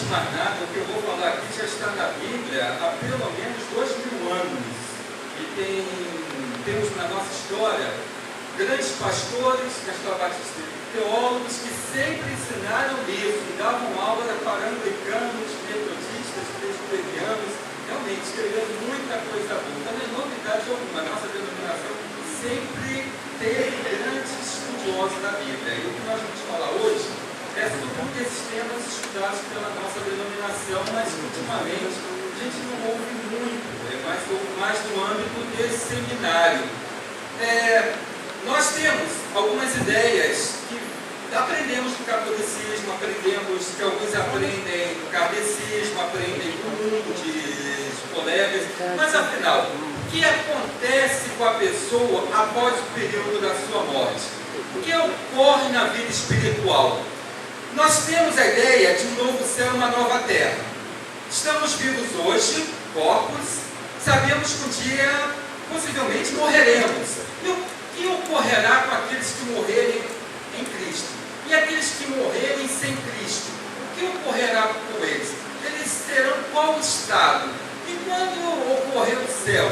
de mais nada, o que eu vou falar aqui já está na Bíblia há pelo menos 2000 anos. E temos na nossa história grandes pastores, Castor Batista, teólogos que sempre ensinaram isso, e davam aula para anglicanos, metodistas, presbiterianos, realmente escrevendo muita coisa boa. Então não é novidade alguma, a nossa denominação sempre teve grandes estudiosos da Bíblia. E o que nós vamos falar hoje é sobre um desses temas estudados pela nossa denominação, mas ultimamente a gente não ouve muito, ouve mais no âmbito desse seminário. Nós temos algumas ideias que aprendemos do catolicismo, aprendemos que alguns aprendem do kardecismo, aprendem do mundo de colegas, mas afinal, o que acontece com a pessoa após o período da sua morte? O que ocorre na vida espiritual? Nós temos a ideia de um novo céu e uma nova terra. Estamos vivos hoje, corpos, sabemos que um dia possivelmente morreremos. E o que ocorrerá com aqueles que morrerem em Cristo? E aqueles que morrerem sem Cristo? O que ocorrerá com eles? Eles terão qual estado? E quando ocorrer o céu,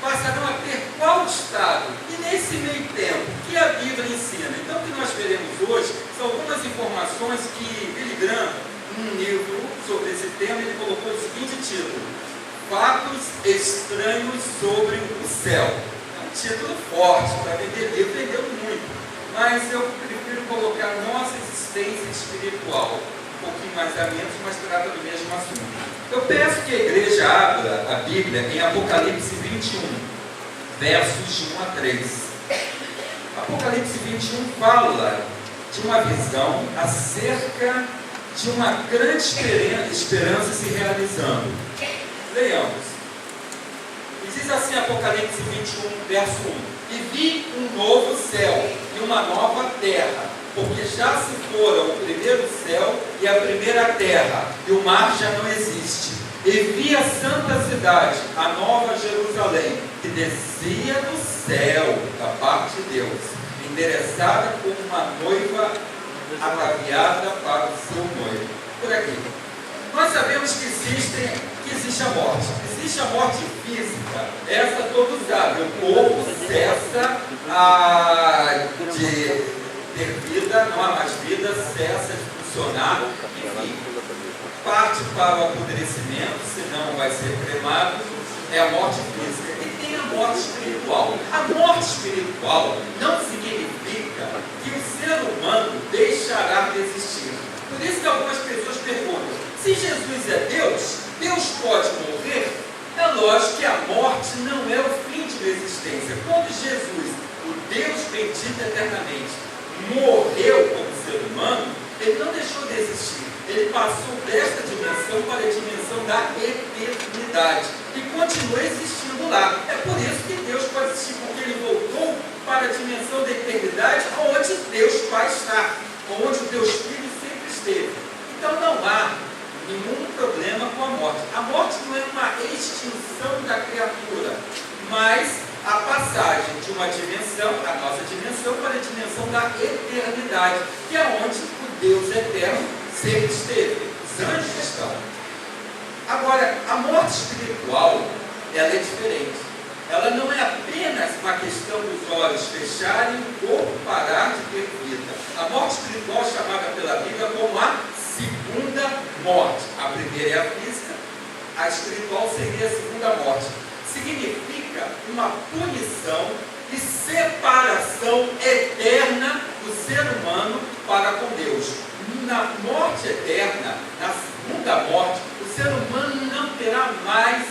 passarão a ter qual estado? E nesse meio tempo, o que a Bíblia ensina? Então, o que nós veremos hoje são algumas informações que Billy Graham, num livro sobre esse tema, ele colocou o seguinte título: Fatos Estranhos sobre o Céu. É um título forte, para vender livro, vendeu muito, mas eu prefiro colocar nossa existência espiritual, um pouquinho mais a menos, mas trata do mesmo assunto. Eu peço que a igreja abra a Bíblia em Apocalipse 21, versos de 1 a 3. Apocalipse 21 fala de uma visão acerca de uma grande esperança se realizando. Leiamos. E diz assim Apocalipse 21, verso 1: E vi um novo céu e uma nova terra, porque já se foram o primeiro céu e a primeira terra, e o mar já não existe. E vi a santa cidade, a nova Jerusalém, que descia do céu, da parte de Deus, endereçada como uma noiva ataviada para o seu noivo. Por aqui. Nós sabemos que existe a morte. Existe a morte física, essa todos sabem. O corpo cessa de ter vida, não há mais vida, cessa de funcionar, enfim, parte para o apodrecimento, senão vai ser cremado. É a morte física. E tem a morte espiritual. A morte espiritual não significa que o ser humano deixará de existir. Por isso que algumas pessoas perguntam: se Jesus é Deus, Deus pode morrer? É lógico que a morte não é o fim de uma existência. Quando Jesus, o Deus bendito eternamente, morreu como ser humano, ele não deixou de existir. Ele passou desta dimensão para a dimensão da eternidade e continua existindo lá. É por isso que Deus pode existir, porque ele voltou para a dimensão da eternidade, onde Deus Pai está, onde o Deus Filho sempre esteve. Então não há nenhum problema com a morte. A morte não é uma extinção da criatura, mas a passagem de uma dimensão, a nossa dimensão, para a dimensão da eternidade, que é onde o Deus eterno sempre esteve. Os anjos estão. Agora, a morte espiritual, ela é diferente. Ela não é apenas uma questão dos olhos fecharem e o corpo parar de ter vida. A morte espiritual é chamada pela Bíblia como a segunda morte. A primeira é a física, a espiritual seria a segunda morte. Significa uma punição e separação eterna do ser humano para com Deus. Na morte eterna, na segunda morte, o ser humano não terá mais,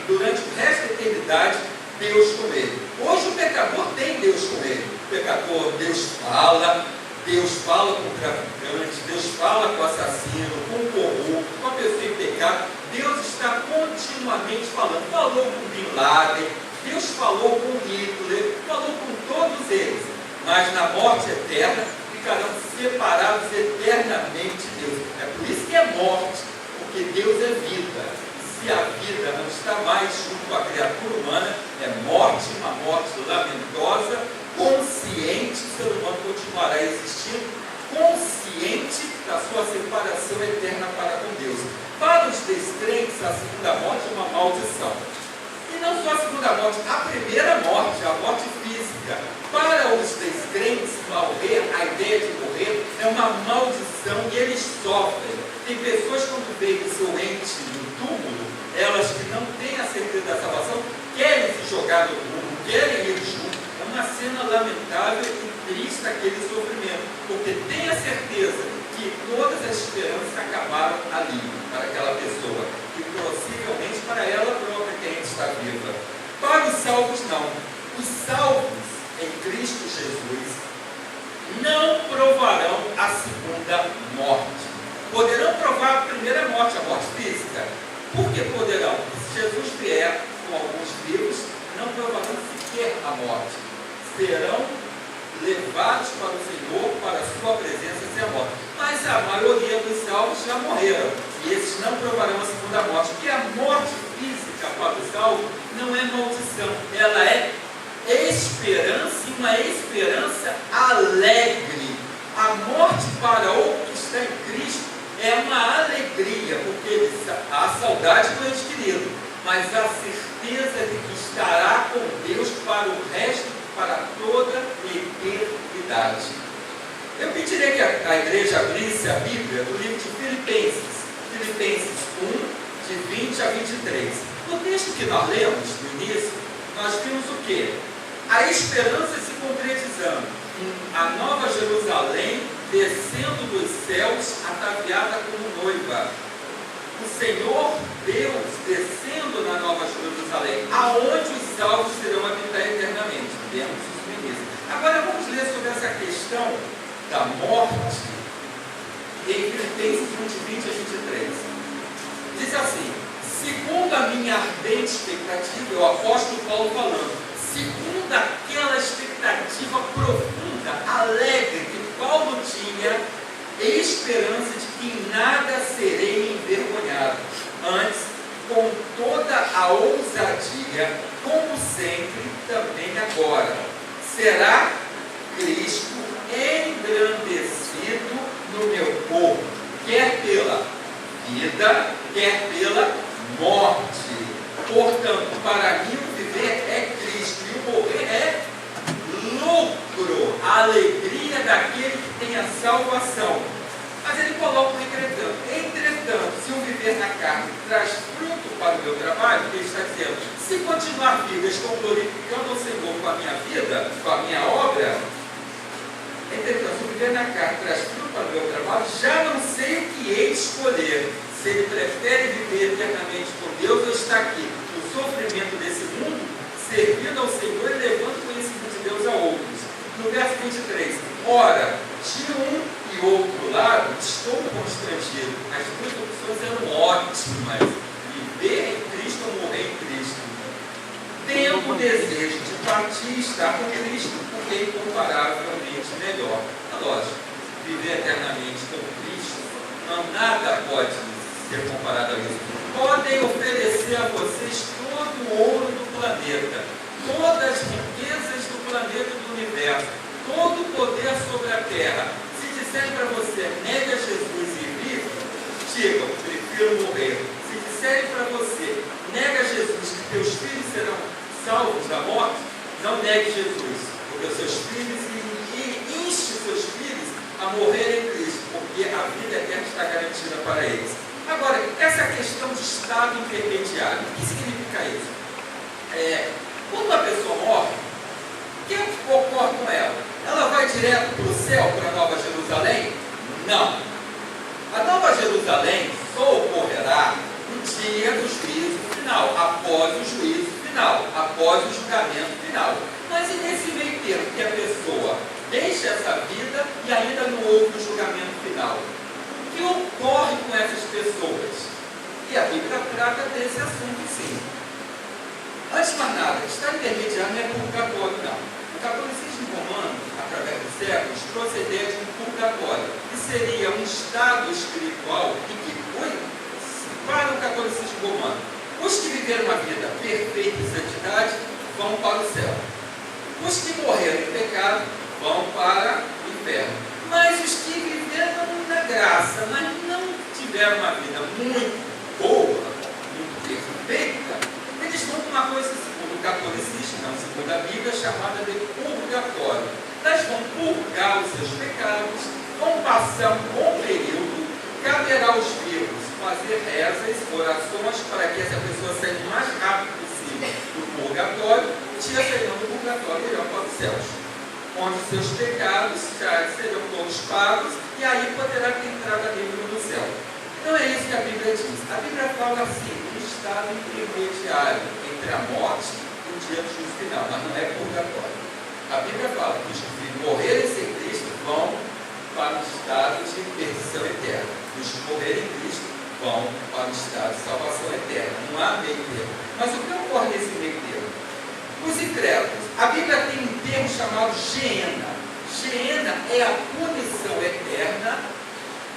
durante o resto da eternidade, Deus com ele. Hoje o pecador tem Deus com ele. O pecador, Deus fala com o traficante, Deus fala com o assassino, com o corrupto, com a pessoa em pecado. Deus está continuamente falando. Falou com Bin Laden, Deus falou com Hitler, falou com todos eles. Mas na morte eterna ficarão separados eternamente de Deus. É por isso que é morte, porque Deus é vida. Se a vida não está mais junto à criatura humana, é morte, uma morte lamentosa, consciente, o ser humano continuará existindo consciente da sua separação eterna para com Deus. Para os descrentes, a segunda morte é uma maldição. E não só a segunda morte, a primeira morte, a morte física. Para os descrentes, morrer, a ideia de morrer é uma maldição e eles sofrem. Tem pessoas, quando veem o seu ente no túmulo, elas que não têm a certeza da salvação, querem se jogar no túmulo, querem ir junto. É uma cena lamentável e triste aquele sofrimento, porque tem a certeza que todas as esperanças acabaram ali, para aquela pessoa, e possivelmente para ela própria que ainda está viva. Para os salvos, não. Os salvos em Cristo Jesus não provarão a segunda morte. Poderão provar a primeira morte, a morte física. Por que poderão? Se Jesus vier com alguns vivos, não provarão sequer a morte. Serão levados para o Senhor, para a sua presença sem a morte. Mas a maioria dos salvos já morreram, e esses não provarão a segunda morte, porque a morte física para o salvo não é maldição, ela é esperança, e uma esperança alegre. A morte para o que está em Cristo é uma alegria, porque há saudade do ente querido, mas a certeza de que estará com Deus para o resto, para toda eternidade. Eu pediria que a igreja abrisse a Bíblia do livro de Filipenses 1, de 20 a 23. No texto que nós lemos no início, nós vimos o quê? A esperança se concretizando, a nova Jerusalém descendo dos céus, ataviada como noiva. O Senhor Deus descendo na nova Jerusalém, aonde os salvos serão habitar eternamente. Vemos isso no início. Agora vamos ler sobre essa questão da morte em Filipenses 1, de 20 a 23. Diz assim: segundo a minha ardente expectativa, é o apóstolo Paulo falando, segundo aquela expectativa profunda, alegre, que Paulo tinha, esperança de que em nada serei envergonhado. Antes, com toda a ousadia, como sempre, também agora, será Cristo engrandecido no meu corpo, quer pela vida, quer pela morte. Portanto, para mim o viver é Cristo e o morrer é lucro, a alegria daquele que tem a salvação. Mas ele coloca um entretanto, se o viver na carne traz fruto para o meu trabalho, ele está dizendo, se continuar vivo, estou glorificando o Senhor com a minha vida, com a minha obra. Entretanto, se o viver na carne traz fruto para o meu trabalho, já não sei o que hei de escolher. Se ele prefere viver eternamente com Deus ou está aqui no sofrimento desse mundo, servindo ao Senhor e levando o conhecimento de Deus a outros. No verso 23, ora, de um e outro lado estou constrangido. As duas opções eram ótimas: viver em Cristo ou morrer em Cristo. Tenho o desejo de partir e estar com Cristo, porque é incomparavelmente melhor. É lógico, viver eternamente com Cristo, não nada pode ser comparado a isso. Podem oferecer a vocês todo o ouro do planeta, todas as riquezas do planeta e do universo, todo o poder sobre a terra. Se disserem para você, nega Jesus e vive, digam, prefiro morrer. Se disserem para você, nega Jesus, que teus filhos serão salvos da morte, não negue Jesus, porque os seus filhos, e enche seus filhos a morrer em Cristo, porque a vida eterna está garantida para eles. Agora, essa questão de estado intermediário, o que significa isso? Quando a pessoa morre, o que ocorre com ela? Ela vai direto para o céu, para a Nova Jerusalém? Não. A Nova Jerusalém só ocorrerá no dia do juízo final, após o juízo final, após o julgamento final. Mas e nesse meio tempo que a pessoa deixa essa vida e ainda não houve o julgamento final? O que ocorre com essas pessoas? E a Bíblia trata desse assunto, sim. Antes de mais nada, estar intermediário não é purgatório, não. O catolicismo romano, através dos séculos, trouxe a ideia de um purgatório, que seria um estado espiritual e que foi para o catolicismo romano. Os que viveram uma vida perfeita e santidade vão para o céu. Os que morreram em pecado vão para o inferno. Mas os que graça, mas não tiveram uma vida muito boa, muito perfeita, eles vão para uma coisa, segundo o catolicismo, não, segundo a Bíblia, chamada de purgatório. Eles vão purgar os seus pecados, vão passar um bom período, caberá aos vivos fazer rezas, orações, para que essa pessoa saia o mais rápido possível do purgatório, e tira saída do purgatório e irá para os céus, onde os seus pecados já serão todos pagos, e aí poderá ter entrada livre no céu. Não é isso que a Bíblia diz. A Bíblia fala assim, um estado intermediário entre a morte e o dia do juízo final, mas não é purgatório. A Bíblia fala que os que morrerem sem Cristo vão para o estado de perdição eterna. Os que morrerem em Cristo vão para o estado de salvação eterna. Não há meio termo. Mas o que ocorre nesse meio termo? Os incrédulos. A Bíblia tem um termo chamado Geena. Geena é a punição eterna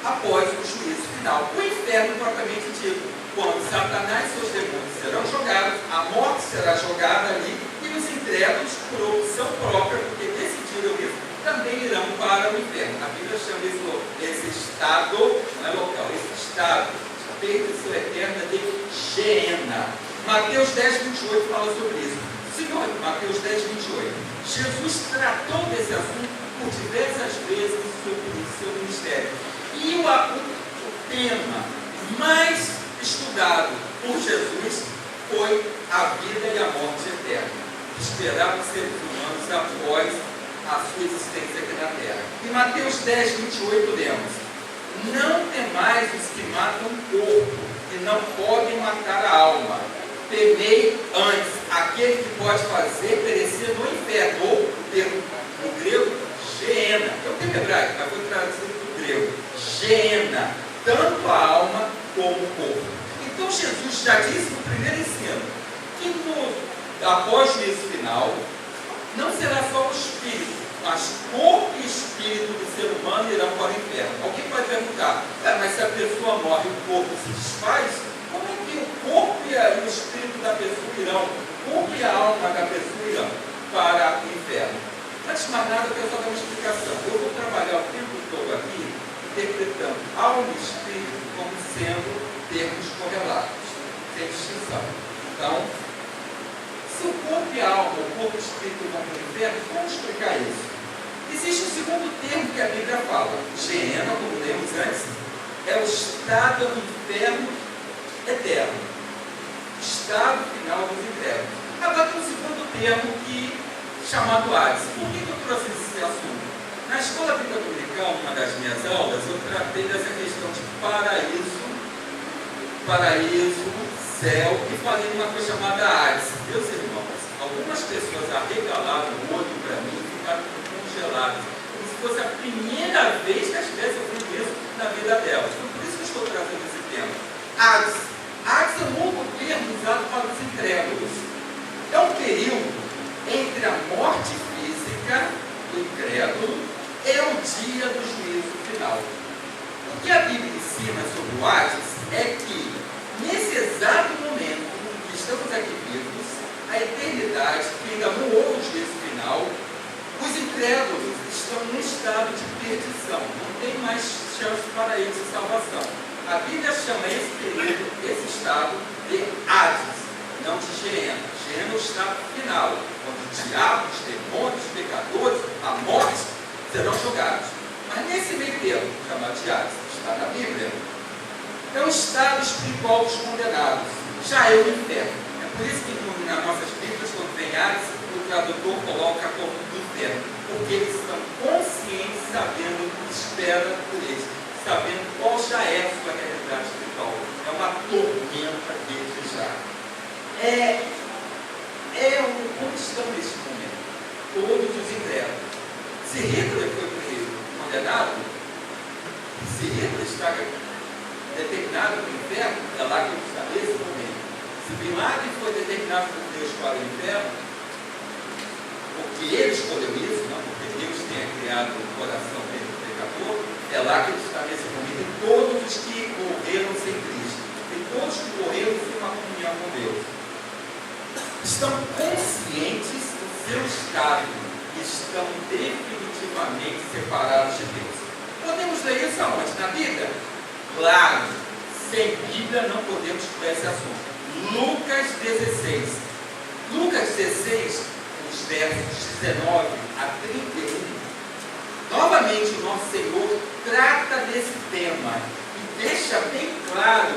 após o juízo final. O inferno, propriamente dito, quando Satanás e seus demônios serão jogados, a morte será jogada ali, e os incrédulos, por opção própria, porque decidiram isso, também irão para o inferno. A Bíblia chama esse estado, não é local, esse estado de perdição eterna de Geena. Mateus 10, 28 fala sobre isso. Senhor, Mateus 10, 28. Jesus tratou desse assunto por diversas vezes sobre o seu ministério. E o tema mais estudado por Jesus foi a vida e a morte eterna. Esperar os seres humanos após a sua existência aqui na terra. Em Mateus 10, 28 lemos: não temais os que matam o corpo e não podem matar a alma. Temei antes aquele que pode fazer perecer no inferno, ou o termo no grego, Geena. É o termo hebraico, mas foi traduzido do grego. Geena, tanto a alma como o corpo. Então Jesus já disse no primeiro ensino que após o juízo final não será só o espírito, mas corpo e espírito do ser humano irão para o inferno. Alguém pode perguntar, mas se a pessoa morre e o corpo se desfaz, como é que o corpo e o espírito da pessoa irão, o corpo e a alma da pessoa irão para o inferno? Antes de mais nada, eu quero só dar uma explicação. Eu vou trabalhar o tempo todo aqui interpretando alma e espírito como sendo termos correlatos, sem distinção. Então, se o corpo e a alma, o corpo e o espírito vão para o inferno, como explicar isso? Existe um segundo termo que a Bíblia fala. Geena, como lemos antes, é o estado do inferno eterno. Estado final dos incrédulos. Agora tem um segundo termo chamado Hades. Por que eu trouxe esse assunto? Na escola bíblica dominical, uma das minhas aulas, eu tratei dessa questão de paraíso, céu, e falei de uma coisa chamada Hades. Meus irmãos, algumas pessoas arregalaram o olho para mim e ficaram congeladas, como se fosse a primeira vez que as estivessem ouvindo isso na vida delas. Então, por isso que eu estou trazendo esse tema. Hades. Hades é um novo termo usado para os incrédulos. É um período entre a morte física do incrédulo e o dia do juízo final. O que a Bíblia ensina sobre o Hades é que, nesse exato momento que estamos aqui vivos, a eternidade, que ainda não houve o juízo final, os incrédulos estão num estado de perdição, não tem mais chance para eles de salvação. A Bíblia chama esse período, esse estado, de Hades, não de Geena. Geena é o estado final, onde o diabo, os demônios, os pecadores, a morte serão jogados. Mas nesse meio termo, chamado de Hades, está na Bíblia, é o estado espiritual dos condenados, já é o inferno. É por isso que nas nossas Bíblias, quando vem Hades, o tradutor coloca como inferno, porque eles estão conscientes, sabendo o que espera por eles, sabendo qual já é a sua realidade espiritual. É uma tormenta deles já. Onde estão nesse momento? Todos os incrédulos. Se Hitler foi condenado, se Hitler está determinado para o inferno, é lá que ele está nesse momento. Se Bin Laden foi determinado por Deus para o inferno, porque ele escolheu isso, não porque Deus tenha criado o coração dele do pecador, é lá que ele está nesse momento. E todos os que morreram sem Cristo, e todos que morreram sem uma comunhão com Deus, estão conscientes do seu estado e estão definitivamente separados de Deus. Podemos ler isso aonde? Na Bíblia? Bíblia não podemos estudar esse assunto. Lucas 16. Lucas 16, os versos 19 a 31. Novamente o nosso Senhor trata desse tema e deixa bem claro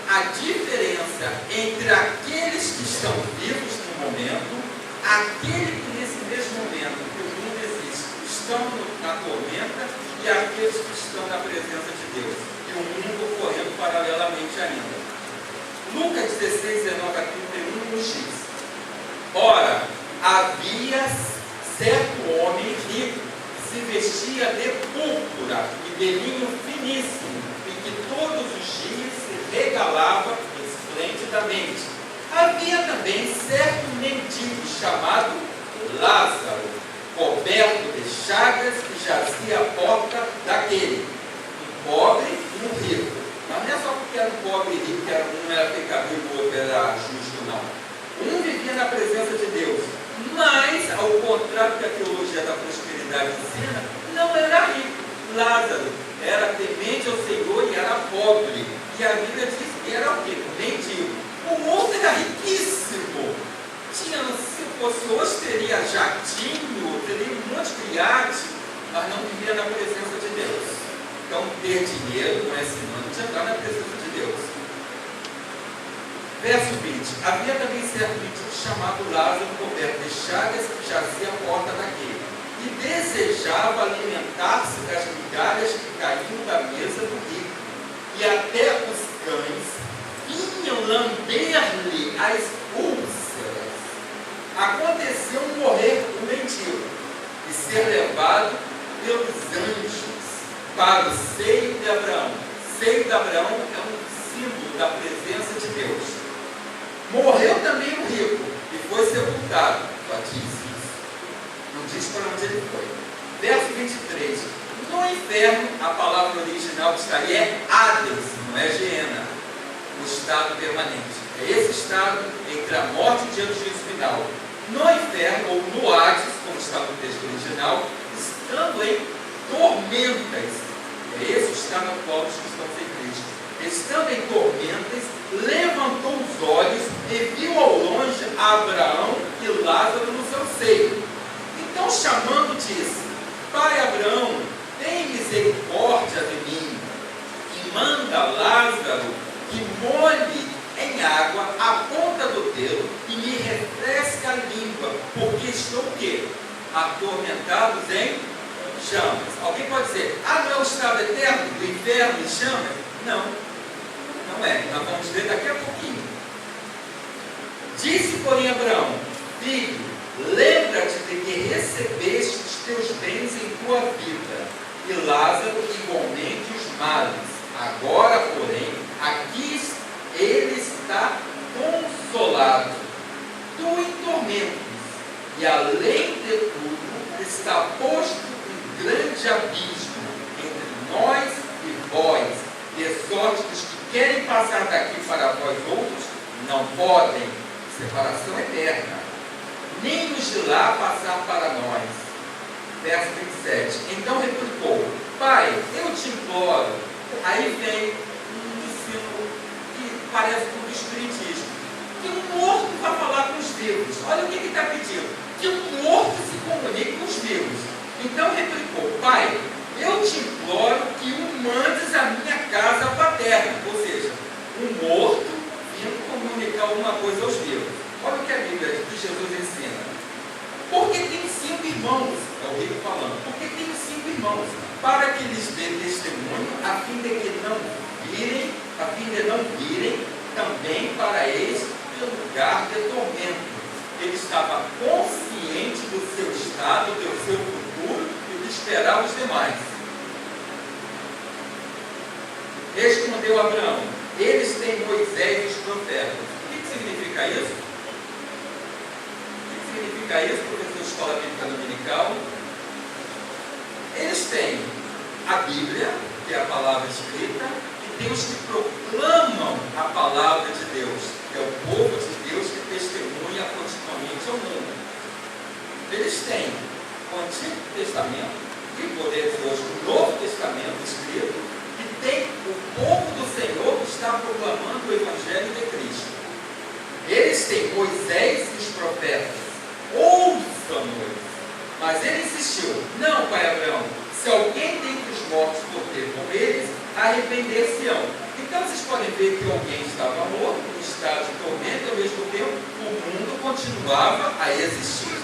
a diferença entre aqueles que estão vivos no momento, aquele que nesse mesmo momento que o mundo existe, estão na tormenta, e aqueles que estão na presença de Deus, e o mundo correndo paralelamente ainda. Lucas 16, 19 a 31 nos diz: ora, havia certo homem rico, que se vestia de púrpura e de linho finíssimo, e que todos os dias se regalava esplendidamente. Havia também certo mendigo chamado Lázaro, coberto de chagas, que jazia à porta daquele, um pobre e um rico. Mas não é só porque era um pobre e rico, que um era pecador e o outro era justo, não. Um vivia na presença de Deus, mas, ao contrário que a teologia da prosperidade ensina, não era rico. Lázaro era temente ao Senhor e era pobre. E a Bíblia diz que era o quê? Mendigo. O outro era riquíssimo. Se fosse hoje, teria jatinho, teria um monte de iate, mas não vivia na presença de Deus. Então, ter dinheiro não é sinônimo de entrar na presença de Deus. Verso 20. Havia também certo mendigo chamado Lázaro, coberto de chagas, que jazia à porta daquele, e desejava alimentar-se das migalhas que caíam da mesa do rico, e até os cães vinham lamber-lhe as úlceras. Aconteceu morrer o mendigo e ser levado pelos anjos para o seio de Abraão. Seio de Abraão é um símbolo da presença de Deus. Morreu também o rico e foi sepultado. Só diz isso. Não diz para onde ele foi. Verso 23. No inferno, a palavra original que está aí é Hades, não é Geena, o estado permanente. É esse estado entre a morte e o dia do juízo final. No inferno, ou no Hades, como está no texto original, estando em tormentas. É esse o estado atual dos cristãos em Cristo. Estando em tormentas, levantou os olhos e viu ao longe Abraão e Lázaro no seu seio. Então, chamando, disse: Pai Abraão, tem misericórdia de mim, e manda Lázaro que molhe em água a ponta do dedo e me refresque a língua, porque estou o quê? Atormentados em chamas. Alguém pode dizer: não é o estado eterno do inferno em chamas? Não, não é. Nós vamos ver daqui a pouquinho. Disse, porém, Abraão: filho, lembra-te de que recebeste os teus bens em tua vida, e Lázaro igualmente os males. Agora, porém, aqui ele está consolado, tu em tormentos, e além de tudo está posto um grande abismo entre nós e vós, de sorte que os que querem passar daqui para vós outros não podem, separação eterna, nem os de lá passar para nós. Verso 27. Então replicou: Pai, eu te imploro. Aí vem um ensino que parece com o espiritismo, que um morto vai falar com os vivos. Olha o que ele está pedindo: que um morto se comunique com os vivos. Então replicou: Pai, eu te imploro que o mandes à minha casa paterna. Ou seja, um morto vindo comunicar alguma coisa aos vivos. Olha o que a Bíblia de Jesus ensina. Porque tenho 5 irmãos, é o rico falando, porque tenho 5 irmãos, para que lhes dê testemunho, a fim de não virem também para eles pelo lugar de tormento. Ele estava consciente do seu estado, do seu futuro e de esperar os demais. Respondeu Abraão: eles têm Moisés e os profetas. O que significa isso? Significa isso, professor de escola bíblica dominical? Eles têm a Bíblia, que é a palavra escrita, e tem os que proclamam a palavra de Deus, que é o povo de Deus que testemunha continuamente ao mundo. Eles têm o Antigo Testamento, e poder dizer hoje o Novo Testamento escrito, e tem o povo do Senhor que está proclamando proclamando o Evangelho de Cristo. Eles têm Moisés e os profetas, ouçam-nos. Mas ele insistiu: não, pai Abraão, se alguém dentre os mortos morrer com eles, arrepender-se-ão. Então vocês podem ver que alguém estava morto, em estado de tormento, e ao mesmo tempo o mundo continuava a existir.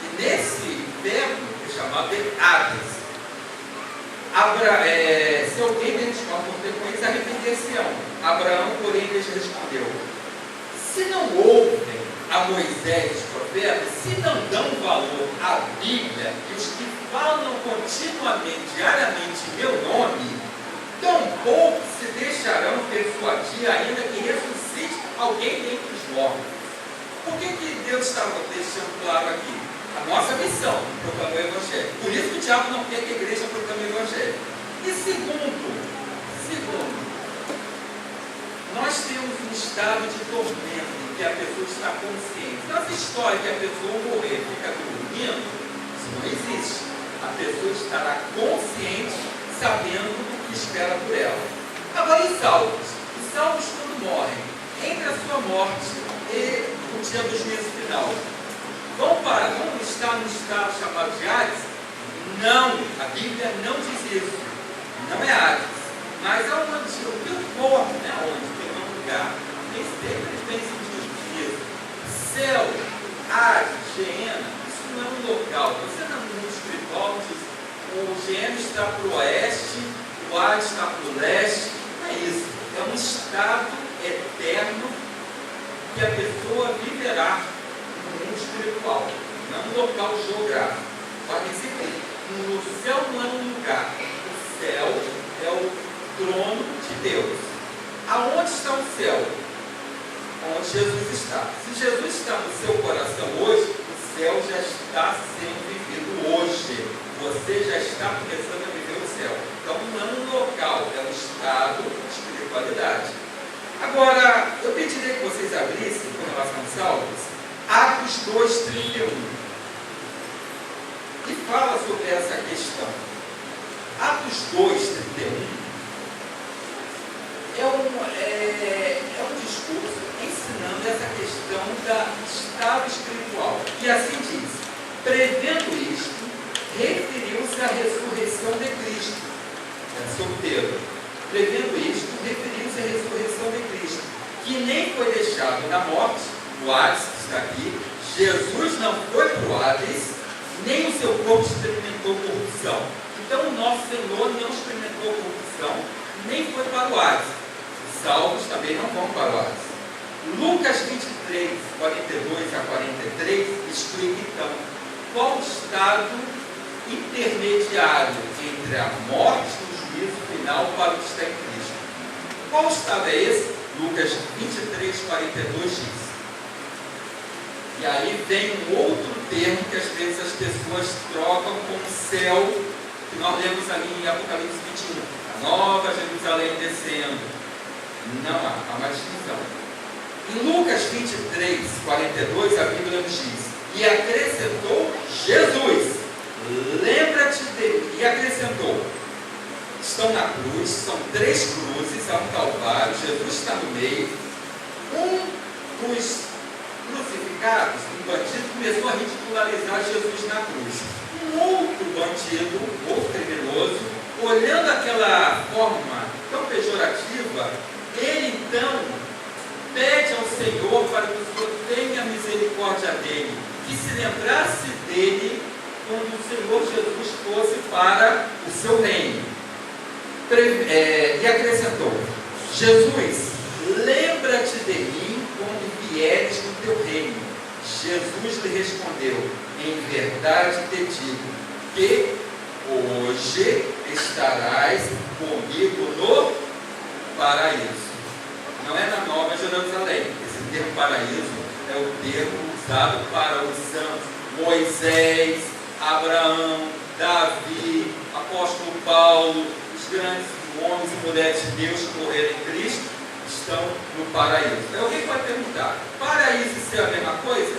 E nesse verbo é chamado de Hades. Se alguém dentre os mortos morrer com eles, arrepender-se-ão. Abraão, porém, lhes respondeu: se não ouvem a Moisés e os profetas, se não dão valor à Bíblia e os que falam continuamente, diariamente em meu nome, tampouco se deixarão persuadir, ainda que ressuscite alguém dentre os mortos. Por que Deus estava deixando claro aqui? A nossa missão, proclamar o Evangelho. Por isso que o diabo não quer que a igreja proclame o Evangelho. E segundo, nós temos um estado de tormento em que a pessoa está consciente. Nessa história que a pessoa morrer fica dormindo, isso não existe. A pessoa estará consciente, sabendo o que espera por ela. Agora, os salvos quando morrem, entre a sua morte e o dia do juízo final, vão estar no estado chamado de Hades? Não, a Bíblia não diz isso. Não é Hades. Mas aonde? O que for, né? Onde tem um lugar. Nem sempre tem sentido disso. Céu, Hades, Geena, isso não é um local. Você não é no mundo espiritual, diz, o Geena está para o oeste, o Hades está para o leste. Não é isso. É um estado eterno que a pessoa viverá no mundo espiritual, não um local geográfico. Podem se ver. No céu não é um lugar. O céu é o trono de Deus. Aonde está o céu? Onde Jesus está. Se Jesus está no seu coração hoje, o céu já está sendo vivido hoje. Você já está começando a viver o céu. Então não é um local, é um estado de espiritualidade. Agora, eu pediria que vocês abrissem, com relação aos salvos, Atos 2:31. E fala sobre essa questão. Atos 2:31 é um discurso ensinando essa questão do estado espiritual. E assim diz: prevendo isto, referiu-se à ressurreição de Cristo. É sobre Pedro. Prevendo isto, referiu-se à ressurreição de Cristo, que nem foi deixado na morte, o Hades que está aqui. Jesus não foi para o Hades, nem o seu corpo experimentou corrupção. Então o nosso Senhor não experimentou corrupção, nem foi para o Hades. Os salvos também não vão para o Hades. Lucas 23, 42 a 43, explica então qual o estado intermediário entre a morte e o juízo final para o que está em Cristo. Qual estado é esse? Lucas 23, 42 diz. E aí vem um outro termo que às vezes as pessoas trocam com o céu, que nós lemos ali em Apocalipse 21. A nova Jerusalém descendo. Não há uma distinção. Em Lucas 23, 42, a Bíblia nos diz: e acrescentou Jesus, lembra-te dele, e acrescentou, estão na cruz, são 3 cruzes, há um calvário, Jesus está no meio, um dos crucificados, um bandido, começou a ridicularizar Jesus na cruz. Um outro bandido, outro criminoso, olhando aquela forma tão pejorativa, ele então pede ao Senhor para que o Senhor tenha misericórdia dele, que se lembrasse dele quando o Senhor Jesus fosse para o seu reino. E acrescentou: Jesus, lembra-te de mim quando vieres no teu reino. Jesus lhe respondeu: em verdade te digo que hoje estarás comigo no paraíso. Não é na Nova Jerusalém. Esse termo paraíso é o termo usado para os santos Moisés, Abraão, Davi, apóstolo Paulo, os grandes homens e mulheres de Deus que morreram em Cristo estão no paraíso. Aí alguém pode perguntar: paraíso e céu é a mesma coisa?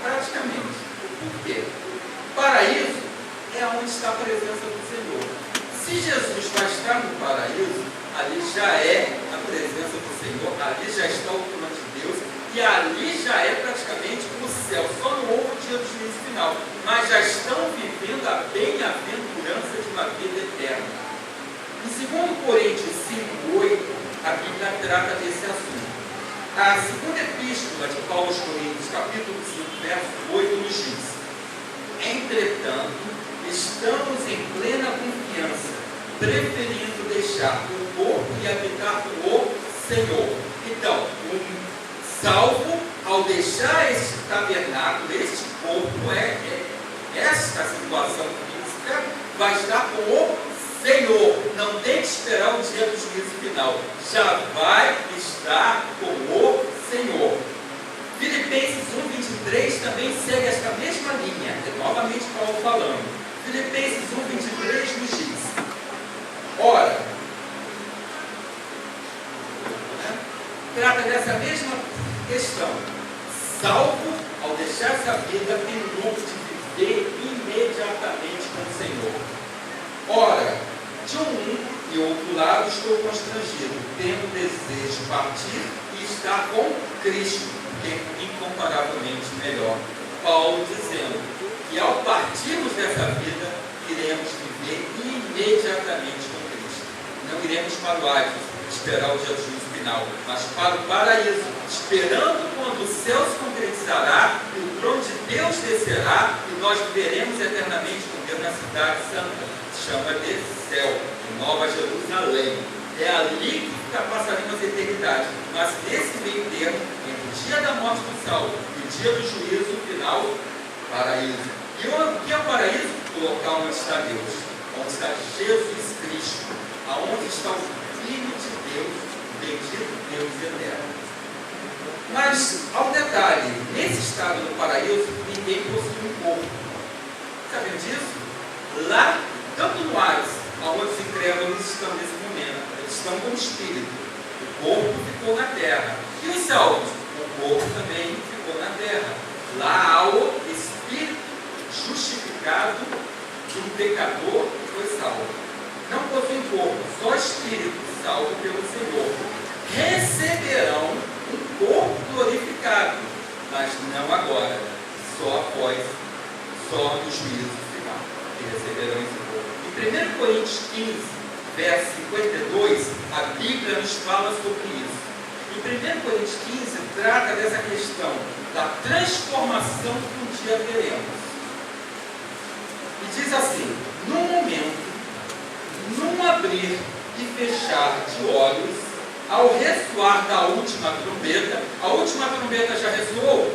Praticamente. Por quê? Paraíso é onde está a presença do Senhor. Se Jesus vai estar no paraíso, ali já é a presença do Senhor. ali já está o trono de Deus, e ali já é praticamente o céu. Só não houve o dia do juízo final, mas já estão vivendo a bem-aventurança de uma vida eterna. Em 2 Coríntios 5:8, a Bíblia trata desse assunto. A segunda epístola de Paulo aos Coríntios, capítulo 5, verso 8, nos diz: entretanto, estamos em plena confiança, preferindo deixar o corpo e habitar com o Senhor. Então, salvo ao deixar este tabernáculo, este corpo, esta situação física, vai estar com o Senhor. Não tem que esperar o dia do juízo final. Já vai estar com o Senhor. Filipenses 1:23 também segue esta mesma linha. É novamente Paulo falando. Filipenses 1:23 nos diz: ora, trata dessa mesma questão. Salvo ao deixar essa vida, tem lucro de viver imediatamente com o Senhor. Ora, de um e outro lado estou constrangido, tendo desejo de partir e estar com Cristo, que é incomparavelmente melhor. Paulo dizendo que ao partirmos dessa vida, iremos viver imediatamente com Cristo. Não iremos para o Hades esperar o dia do juízo final, mas para o paraíso, esperando quando o céu se concretizará e o trono de Deus descerá e nós viveremos eternamente com Deus na cidade santa. Chama de céu, em Nova Jerusalém. É ali que passaremos a eternidade. Mas nesse meio termo, entre o dia da morte do salvo e o dia do juízo final, paraíso. E o que é o paraíso? O local onde está Deus, onde está Jesus Cristo, aonde está o Filho de Deus, bendito Deus eterno. Mas, ao detalhe, nesse estado do paraíso, ninguém possui um corpo. Sabem disso? Lá, tanto no Hades, aonde os incrédulos estão nesse momento, eles estão como espírito. O corpo ficou na terra. E os salvos? O corpo também ficou na terra. Lá há o espírito justificado de um pecador que foi salvo. Não possui corpo, só espírito salvo pelo Senhor. Receberão um corpo glorificado, mas não agora, só no juízo final, que receberão esse corpo. Em 1 Coríntios 15, verso 52, a Bíblia nos fala sobre isso. Em 1 Coríntios 15, trata dessa questão da transformação que um dia veremos. E diz assim: num momento, num abrir e fechar de olhos, ao ressoar da última trombeta. A última trombeta já ressoou?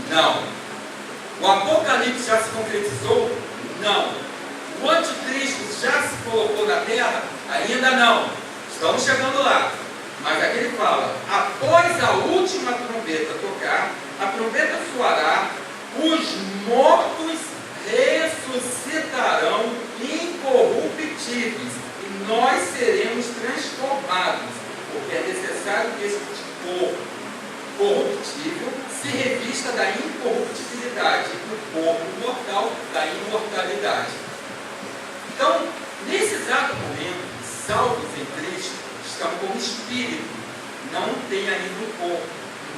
Não. O Apocalipse já se concretizou? Não. O anticristo já se colocou na terra? Ainda não. Estamos chegando lá. Mas aqui ele fala: após a última trombeta tocar, a trombeta soará, os mortos ressuscitarão incorruptíveis e nós seremos transformados, porque é necessário que esse corpo corruptível se revista da incorruptibilidade e o corpo mortal da imortalidade. Então, nesse exato momento, salvos em Cristo estão como espírito, não tem ainda um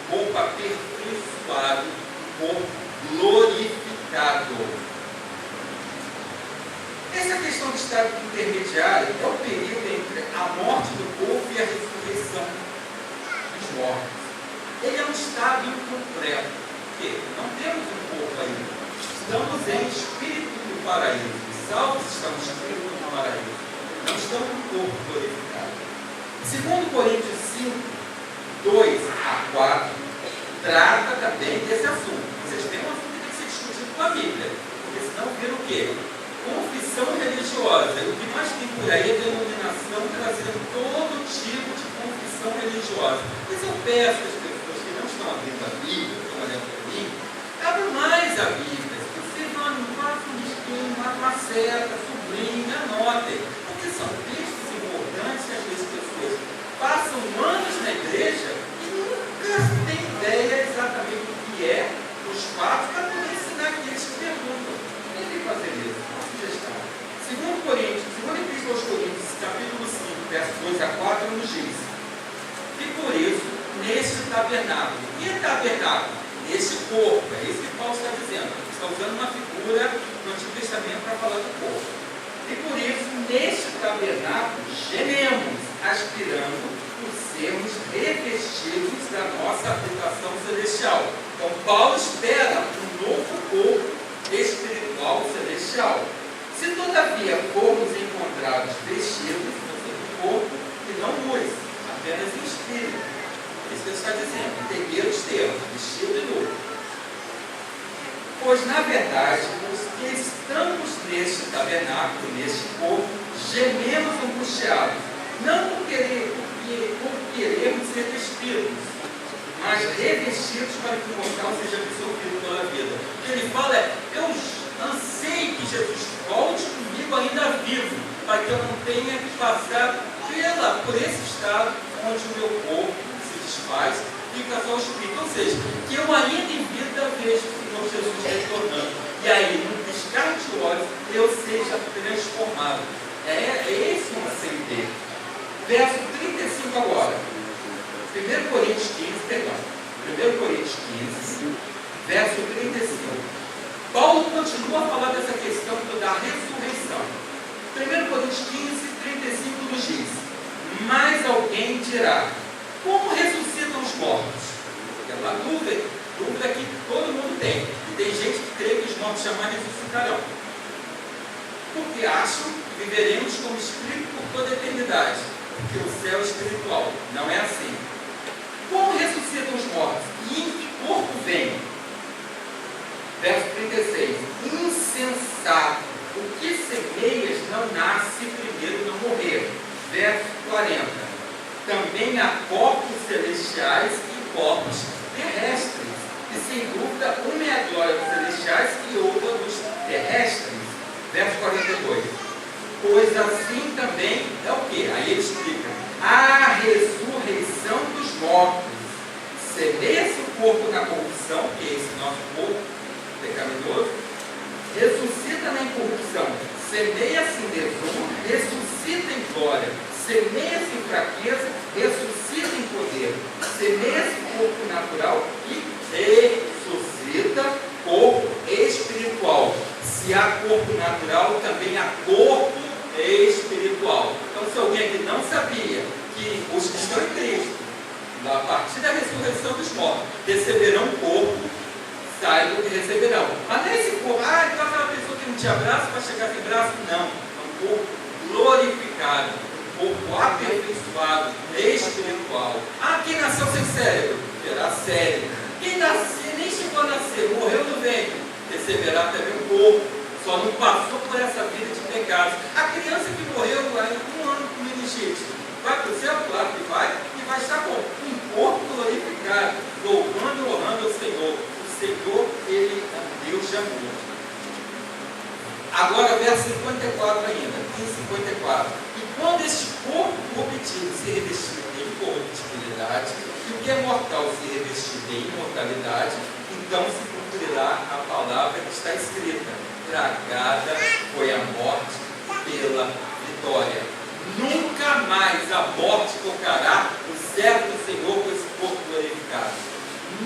corpo aperfeiçoado, um corpo glorificado. Essa questão do estado intermediário é o período entre a morte do corpo e a ressurreição dos mortos. Ele é um estado incompleto, porque não temos um corpo ainda. Estamos em espírito no paraíso. Os salvos estão em espírito no paraíso. Não estamos no corpo glorificado. 2 Coríntios 5, 2 a 4, trata também desse assunto. Vocês têm um assunto que tem que ser discutido com a Bíblia, porque senão vira o quê? Confissão religiosa. E o que mais tem por aí é denominação trazendo todo tipo de confissão religiosa. Mas eu peço às pessoas que não estão abrindo a Bíblia, estão olhando para mim, abram mais a Bíblia. Se você não faz um risquinho, uma seta, sublinhe, anotem. Porque são textos importantes que às vezes as pessoas passam anos na igreja e nunca têm ideia exatamente do que é os fatos para poder ensinar aqueles que perguntam. Tem que fazer isso. 2 Epístola aos Coríntios, capítulo 5, versos 2 a 4, nos diz: e por isso, tabernáculo. E tabernáculo? Este corpo, é isso que Paulo está dizendo. Ele está usando uma figura no Antigo Testamento para falar do corpo. E por isso, neste tabernáculo, gememos, aspirando por sermos revestidos da nossa habitação celestial. Então, Paulo espera um novo corpo espiritual celestial. Se todavia formos encontrados vestidos no corpo e não luz, apenas em espírito. Isso que ele está dizendo, entender os termos, vestido e nu. Pois, na verdade, os que estamos neste tabernáculo, neste corpo, gememos angustiados, não por querermos ser despidos, mas revestidos para que o mortal seja absorvido pela vida. O que ele fala é, eu anseio que Jesus volte comigo ainda vivo, para que eu não tenha que passar por esse estado onde o meu corpo se desfaz e fica só o espírito. Ou seja, que eu ainda em vida vejo o Senhor Jesus retornando. E aí, num piscar de olhos, eu seja transformado. É esse o anseio dele. Verso 35 agora. 1 Coríntios 15, perdão. 1 Coríntios 15, verso 35. Paulo continua a falar dessa questão da ressurreição. 1 Coríntios 15, 35 nos diz: mas alguém dirá, como ressuscitam os mortos? É uma dúvida que todo mundo tem. E tem gente que crê que os mortos jamais ressuscitarão. Porque acham que viveremos como espírito por toda a eternidade. Porque o céu é espiritual. Não é assim. Como ressuscitam os mortos? E em que corpo vem? Verso 36. Insensato. O que semeias não nasce primeiro não morrer. Verso 40. Também há corpos celestiais e corpos terrestres. E sem dúvida, uma é a glória dos celestiais e outra dos terrestres. Verso 42. Pois assim também é o que? Aí ele explica. A ressurreição dos mortos. Semeia-se o corpo na corrupção, que é esse nosso corpo pecaminoso, ressuscita na incorrupção, semeia-se em desonra, ressuscita em glória, semeia-se em fraqueza, ressuscita em poder, semeia-se corpo natural e ressuscita corpo espiritual. Se há corpo natural, também há corpo espiritual. Então, se alguém que não sabia que os que estão em Cristo, a partir da ressurreição dos mortos, receberão um corpo, saibam que receberão. Mas não é esse corpo, então aquela pessoa que não tinha braço vai chegar sem braço. Não, é um corpo glorificado, um corpo aperfeiçoado, espiritual. Quem nasceu sem cérebro, terá cérebro. Quem nem chegou a nascer, morreu no ventre, receberá também um corpo, só não passou por essa vida de pecados. A criança que morreu há 1 ano com meningite, vai para o céu? Claro que vai, e vai estar com um corpo glorificado, louvando e honrando ao Senhor. O Senhor, Ele é um Deus de amor. Agora, verso 54 ainda, 15:54. E quando este corpo corruptível se revestir em corruptibilidade, e o que é mortal se revestir em imortalidade, então se cumprirá a palavra que está escrita: tragada foi a morte pela vitória. Nunca mais a morte tocará o servo do Senhor com esse corpo glorificado.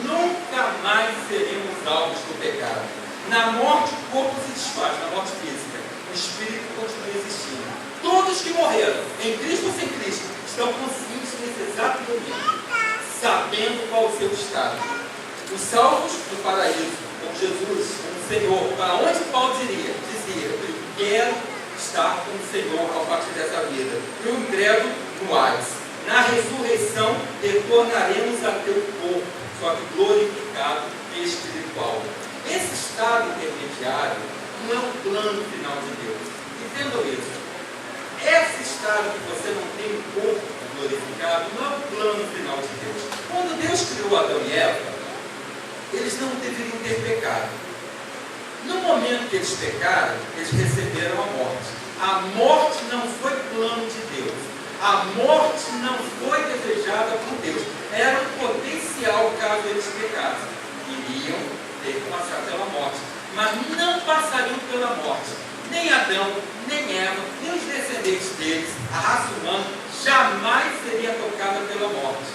Nunca mais seremos alvos do pecado. Na morte o corpo se desfaz, na morte física. O espírito continua existindo. Todos que morreram, em Cristo ou sem Cristo, estão conscientes nesse exato momento, sabendo qual o seu estado. Os salvos no paraíso, com Jesus, com o Senhor, para onde Paulo dizia, eu quero estar com o Senhor a partir dessa vida. E o incrédulo no Hades. Na ressurreição, retornaremos a teu corpo, só que glorificado e espiritual. Esse estado intermediário não é um plano final de Deus. Entendam isso. Esse estado que você não tem um corpo glorificado não é um plano final de Deus. Quando Deus criou Adão e Eva, eles não deveriam ter pecado. No momento que eles pecaram, eles receberam a morte. A morte não foi plano de Deus. A morte não foi desejada por Deus. Era um potencial caso eles pecassem. Iriam ter que passar pela morte. Mas não passariam pela morte. Nem Adão, nem Eva, nem os descendentes deles, a raça humana, jamais seria tocada pela morte.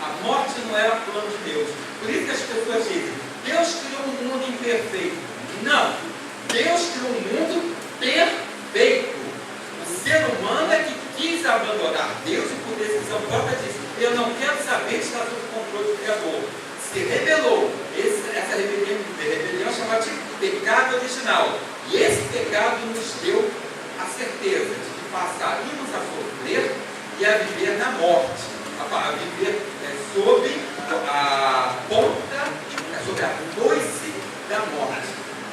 A morte não era plano plano de Deus. Por isso que as pessoas dizem, Deus criou um mundo imperfeito. Não, Deus criou um mundo perfeito. O ser humano é que quis abandonar Deus e por decisão própria disse, eu não quero saber de estar sob o controle do Criador. Se rebelou. Essa rebelião chama de pecado original. E esse pecado nos deu a certeza de que passaríamos a sofrer e a viver na morte. A viver sob a ponta, sob a foice da morte.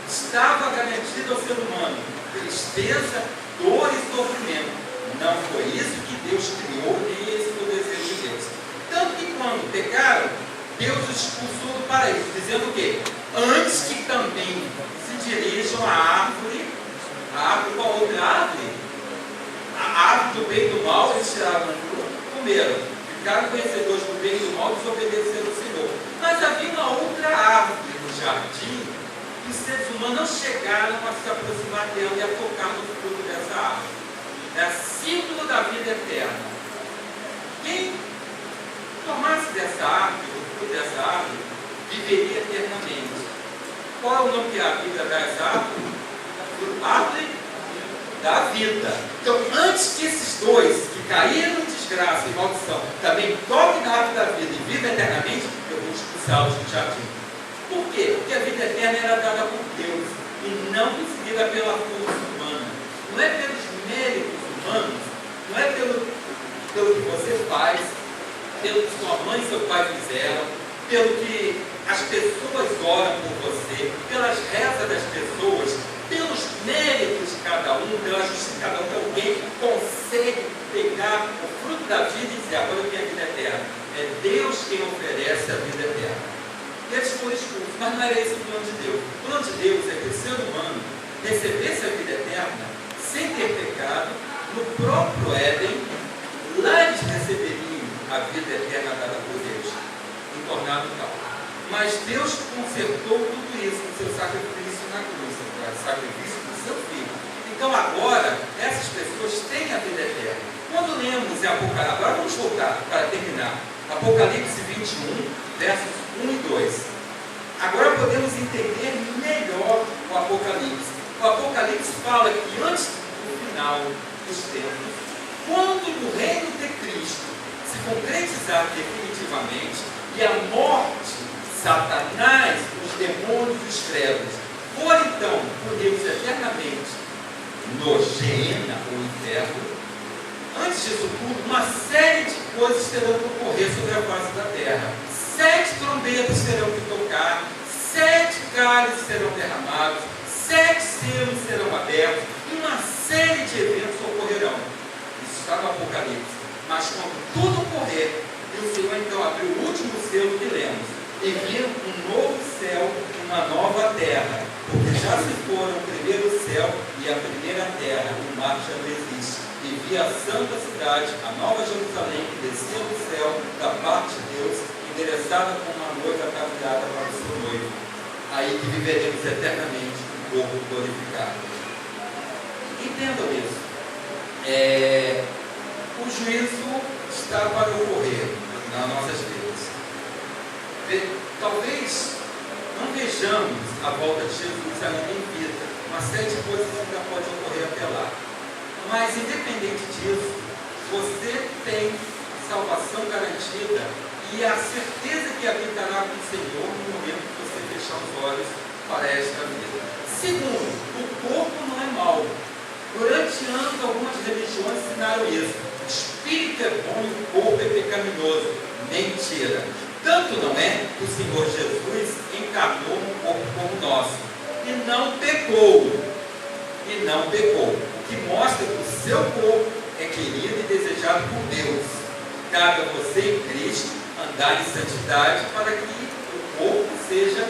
Estava garantido ao ser humano tristeza, dor e sofrimento. Não foi isso que Deus criou, nem esse foi o desejo de Deus. Tanto que quando pecaram, Deus os expulsou do paraíso, dizendo o quê? Antes que também se dirijam à árvore, qual outra árvore? A árvore do bem e do mal, eles tiraram um, comeram, ficaram conhecedores do bem e do mal, desobedeceram ao Senhor. Mas havia uma outra árvore no jardim, que os seres humanos não chegaram a se aproximar dela e a tocar no fruto dessa árvore. É símbolo da vida eterna. Quem tomasse dessa árvore, o fruto dessa árvore, viveria eternamente. Qual é o nome que a Bíblia dá a essa árvore? Árvore da vida. Então, antes que esses dois que caíram em desgraça e maldição também toquem na árvore da vida e vivam eternamente, eu vou expulsá-los do jardim. Por quê? Porque a vida eterna era dada por Deus e não conseguida pela força humana. Não é pelos méritos humanos, não é pelo que você faz, pelo que sua mãe e seu pai fizeram, pelo que as pessoas oram por você, pelas rezas das pessoas, pelos méritos de cada um, pela justiça de cada um, que alguém consegue pegar o fruto da vida e dizer, agora eu tenho a vida eterna. É Deus quem oferece a vida eterna. E eles foram expulsos, mas não era esse o plano de Deus. O plano de Deus é que o ser humano recebesse a vida eterna sem ter pecado, no próprio Éden. Lá eles receberiam a vida eterna dada por Deus, em tornado tal. Mas Deus consertou tudo isso com seu sacrifício na cruz, o sacrifício do seu filho. Então agora, essas pessoas têm a vida eterna. Quando lemos em Apocalipse, agora vamos voltar para terminar, Apocalipse 21, versos 1 e 2. Agora podemos entender melhor o Apocalipse. O Apocalipse fala que antes do final dos tempos, quando o reino de Cristo se concretizar definitivamente e a morte, Satanás, os demônios e os trevos for então punidos eternamente no Geena, o inferno, antes disso tudo, uma série de coisas terão que ocorrer sobre a face da terra. 7 trombetas terão que tocar, 7 cálices serão derramados, 7 selos serão abertos, e uma série de eventos ocorrerão. Isso está no Apocalipse. Mas quando tudo ocorrer, e o Senhor então abriu o último selo que lemos, e viram um novo céu e uma nova terra, porque já se foram o primeiro céu e a primeira terra, o mar já não existe. E vi a santa cidade, a nova Jerusalém, que descia do céu da parte de Deus, endereçada como uma noiva ataviada para o seu noivo. Aí que viveremos eternamente um corpo glorificado. Entendam isso. O juízo está para ocorrer nas nossas vidas. Talvez não vejamos a volta de Jesus ainda em vida. Uma série de coisas ainda pode ocorrer até lá. Mas, independente disso, você tem salvação garantida e a certeza que habitará com o Senhor no momento que você fechar os olhos para esta vida. Segundo, o corpo não é mau. Durante anos, algumas religiões ensinaram isso. O espírito é bom e o corpo é pecaminoso. Mentira. Tanto não é que o Senhor Jesus encarnou um corpo como o nosso. E não pecou. O que mostra que o seu corpo é querido e desejado por Deus. Cabe a você em Cristo andar em santidade para que o corpo seja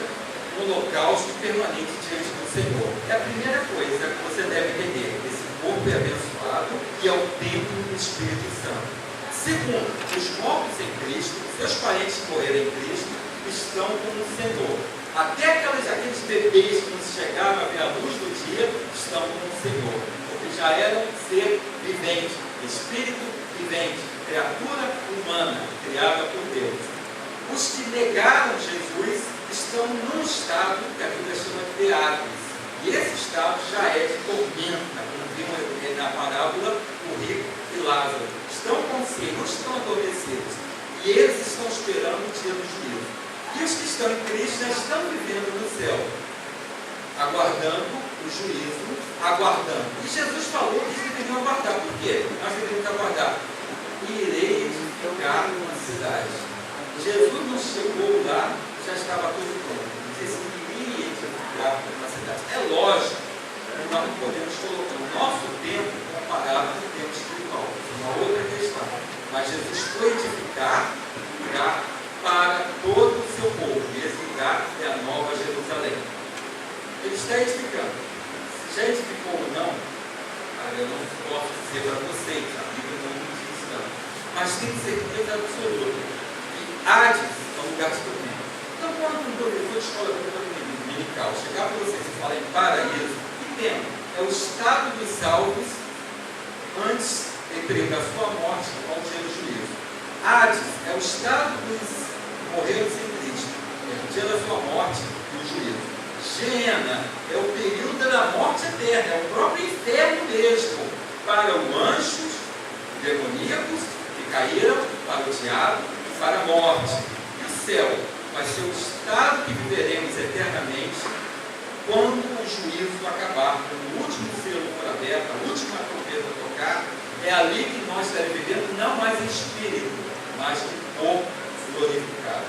um holocausto permanente diante do Senhor. É a primeira coisa que você deve entender. Esse corpo é abençoado e é o templo do Espírito Santo. Segundo, os mortos em Cristo, seus parentes que morreram em Cristo, estão com o Senhor. Até aqueles bebês que nos chegaram a ver a luz do dia, estão com o Senhor. Porque já eram um ser vivente, espírito vivente, criatura humana, criada por Deus. Os que negaram estão adormecidos. E eles estão esperando o dia do juízo. E os que estão em Cristo já estão vivendo no céu, aguardando o juízo, aguardando. E Jesus falou que eles deveriam aguardar. Por quê? Nós deveríamos aguardar. Irei edificar uma cidade. Jesus não chegou lá, já estava tudo pronto. Ele disse que iria edificar uma cidade. É lógico que nós não podemos colocar o nosso tempo comparado com o tempo espiritual. É uma outra questão. Mas Jesus foi edificar para todo o seu povo. E esse lugar é a Nova Jerusalém. Ele está edificando. Se já edificou ou não, eu não posso dizer para vocês, a Bíblia não me diz não. Mas tem certeza absoluta que Hades é um lugar de tormento. Então, quando um professor de escola dominical chegar para vocês e falar em paraíso, entenda, é o estado dos salvos antes, entre a sua morte ao dia do juízo. Hades é o estado dos morreram sem Cristo, é o dia da sua morte e o juízo. Gêena é o período da morte eterna, é o próprio inferno mesmo, para os anjos demoníacos que caíram, para o diabo e para a morte. E o céu vai ser o estado que viveremos eternamente quando o juízo acabar, quando o último selo for aberto, a última trombeta tocar. É ali que nós estaremos vivendo, não mais em espírito, mas em corpo glorificado.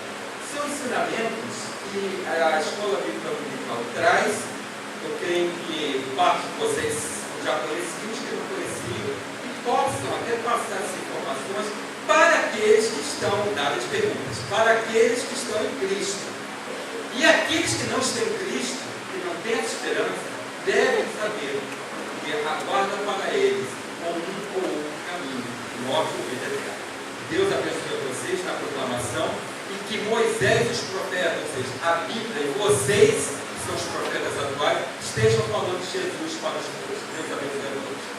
São ensinamentos que a Escola Bíblica Dominical traz. Eu creio que parte de vocês já conheciam, os que não conheciam, e possam até passar essas informações para aqueles que estão, na área de perguntas, para aqueles que estão em Cristo. E aqueles que não estão em Cristo, que não têm essa esperança, devem saber que aguarda para eles um ou outro caminho, morte ou vida eterna. Deus abençoe vocês na proclamação e que Moisés e os profetas, ou seja, a Bíblia e vocês, que são os profetas atuais, estejam falando de Jesus para os outros. Deus abençoe a todos.